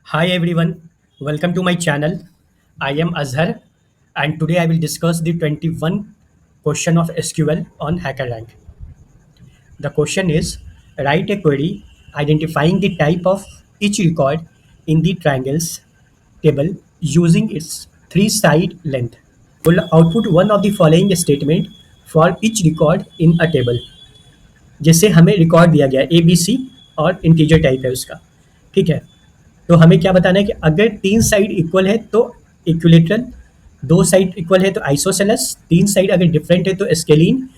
Hi everyone, welcome to my channel. I am Azhar and today I will discuss the 21 question of SQL on HackerRank. The question is write a query identifying the type of each record in the triangles table using its three-side length. Will output one of the following statement for each record in a table. जैसे हमें record दिया गया ए B सी और integer type है उसका, ठीक है। तो हमें क्या बताना है कि अगर तीन साइड इक्वल है तो इक्विलेटरल, दो साइड इक्वल है तो आइसोसेलेस, तीन साइड अगर डिफरेंट है तो स्केलिन,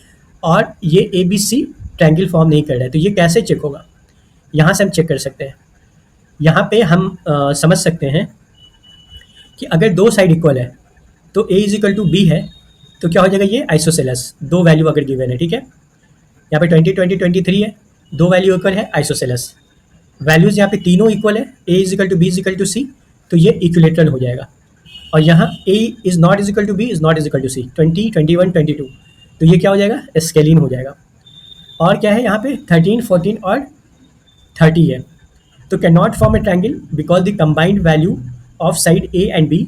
और ये A B C triangle form नहीं कर रहा है। तो ये कैसे चेक होगा, यहाँ से हम चेक कर सकते हैं। यहाँ पे हम समझ सकते हैं कि अगर दो साइड इक्वल है तो ए इज इक्वल टू बी है, तो क्या हो जाएगा, ये आइसोसेलेस, दो वैल्यू अगर गिवन है, ठीक है। यहाँ पे 20 20 23 है, दो वैल्यू इक्वल है, आइसोसेलेस। वैल्यूज यहाँ पे तीनों इक्वल है, A is equal to B is equal to C, तो ये इक्विलेटरल हो जाएगा। और यहाँ A is not is equal to B is not is equal to C, 20 21 22, तो ये क्या हो जाएगा, स्केलिन हो जाएगा। और क्या है यहाँ पे 13 14 और 30 है, तो can not form a triangle because the combined value of side A and B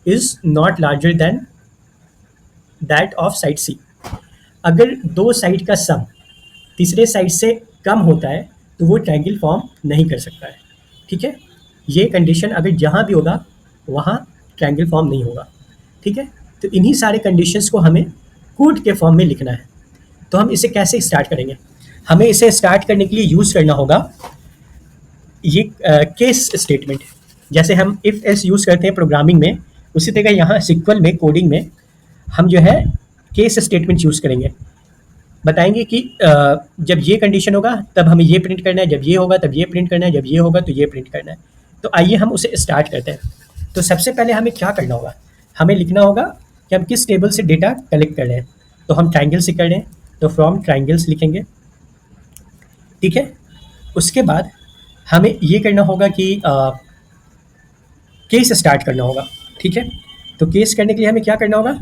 is not larger than that of side C. अगर दो साइड का सम तीसरे साइड से कम होता है तो वो ट्रायंगल फॉर्म नहीं कर सकता है, ठीक है। ये कंडीशन अगर जहाँ भी होगा वहाँ ट्रायंगल फॉर्म नहीं होगा, ठीक है। तो इन्हीं सारे कंडीशंस को हमें कोड के फॉर्म में लिखना है। तो हम इसे कैसे स्टार्ट करेंगे, हमें इसे स्टार्ट करने के लिए यूज़ करना होगा ये केस स्टेटमेंट। जैसे हम इफ़ एल्स यूज़ करते हैं प्रोग्रामिंग में, उसी तरह यहाँ सिक्वल में, कोडिंग में हम जो है केस स्टेटमेंट यूज़ करेंगे। बताएंगे कि जब ये कंडीशन होगा तब हमें ये प्रिंट करना है, जब ये होगा तब ये प्रिंट करना है, जब ये होगा तो ये प्रिंट करना है। तो आइए हम उसे स्टार्ट करते हैं। तो सबसे पहले हमें क्या करना होगा, हमें लिखना होगा कि हम किस टेबल से डेटा कलेक्ट कर रहे हैं। तो हम ट्रायंगल से कर रहे हैं तो फ्रॉम ट्रायंगल्स लिखेंगे, ठीक है। उसके बाद हमें ये करना होगा कि केस स्टार्ट करना होगा, ठीक है। तो केस करने के लिए हमें क्या करना होगा,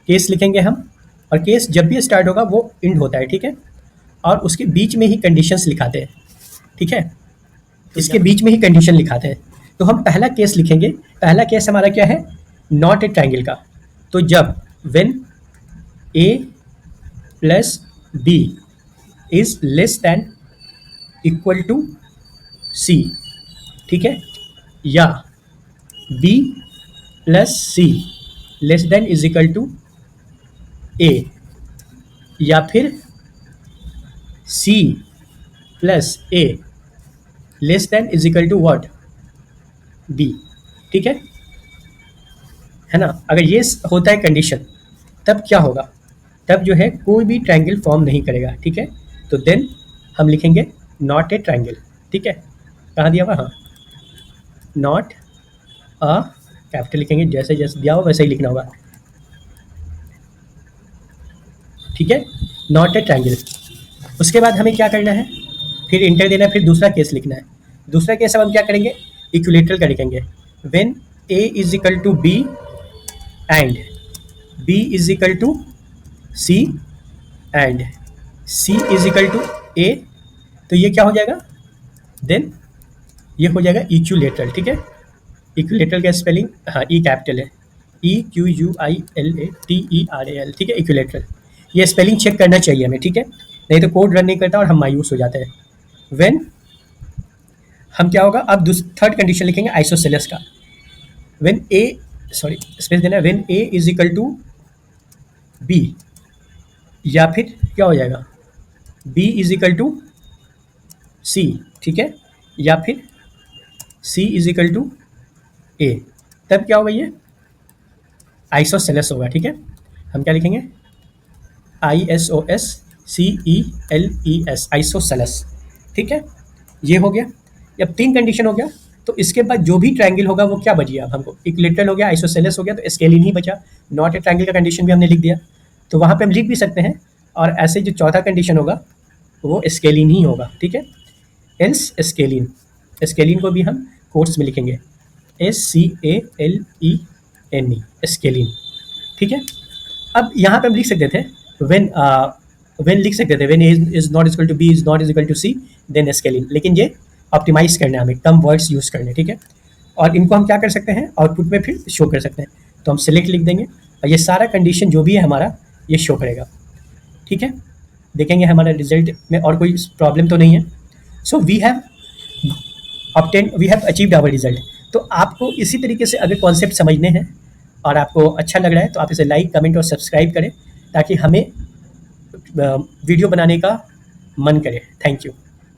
केस लिखेंगे हम, और केस जब भी स्टार्ट होगा वो इंड होता है, ठीक है। और उसके बीच में ही कंडीशंस लिखाते हैं, ठीक है। इसके बीच में ही कंडीशन लिखाते हैं। तो हम पहला केस लिखेंगे। पहला केस हमारा क्या है, नॉट ए ट्रायंगल का। तो जब when A plus B is less than equal to C, ठीक है, या B plus C less than is equal to A, या फिर C plus A less than is equal to what, B, ठीक है ना। अगर ये होता है कंडीशन तब क्या होगा, तब जो है कोई भी ट्रायंगल फॉर्म नहीं करेगा, ठीक है। तो देन हम लिखेंगे नॉट ए ट्रायंगल, ठीक है। कहाँ दिया हुआ, हाँ, नॉट अ, कैपिटल लिखेंगे, जैसे जैसे दिया हुआ वैसे ही लिखना होगा, ठीक है, नॉट ए ट्रायंगल। उसके बाद हमें क्या करना है, फिर इंटर देना है, फिर दूसरा केस लिखना है। दूसरा केस अब हम क्या करेंगे, इक्विलेटरल का लिखेंगे। When A is equal to B and B is equal to C and C is equal to A, तो ये क्या हो जाएगा, देन ये हो जाएगा इक्विलेटरल, ठीक है। इक्विलेटरल का स्पेलिंग, हाँ, ई कैपिटल है, E Q U I L A T E R A L, ठीक है, इक्विलेटरल। ये स्पेलिंग चेक करना चाहिए हमें, ठीक है, नहीं तो कोड रन नहीं करता और हम मायूस हो जाते हैं। व्हेन हम क्या होगा, अब थर्ड कंडीशन लिखेंगे आइसोसेलेस का। व्हेन ए, सॉरी स्पेस देना है, when A is equal to B, या फिर क्या हो जाएगा, B is equal to C, ठीक है, या फिर C is equal to A, तब क्या होगा, ये आइसोसेलेस होगा, ठीक है। हम क्या लिखेंगे, I S O S C E L E S, isosceles, ठीक है। ये हो गया। जब तीन कंडीशन हो गया तो इसके बाद जो भी ट्रायंगल होगा वो क्या बच गया, अब हमको इक्विलेटरल हो गया, आइसोसेलेस हो गया, तो स्केलिन ही बचा। नॉट ए ट्रायंगल का कंडीशन भी हमने लिख दिया, तो वहाँ पे हम लिख भी सकते हैं। और ऐसे जो चौथा कंडीशन होगा वो स्केलिन ही होगा, ठीक है, एल्स स्केलिन। स्केलिन को भी हम कोट्स में लिखेंगे, SCALENE, स्केलिन, ठीक है। अब यहाँ पे हम लिख सकते थे व्हेन लिख सकते थे, when A is not equal to B is not is equal to C then scalene, लेकिन ये ऑप्टिमाइज करना है हमें, कम वर्ड्स यूज़ करने, ठीक है। और इनको हम क्या कर सकते हैं, आउटपुट में फिर शो कर सकते हैं। तो हम सेलेक्ट लिख देंगे और ये सारा कंडीशन जो भी है हमारा ये शो करेगा। ठीक है, देखेंगे हमारा रिजल्ट में और कोई प्रॉब्लम तो नहीं है। So we have achieved our result. तो आपको इसी तरीके से अगर कॉन्सेप्ट समझने हैं और आपको अच्छा लग रहा है तो आप इसे लाइक, कमेंट और सब्सक्राइब करें ताकि हमें वीडियो बनाने का मन करे। Thank you.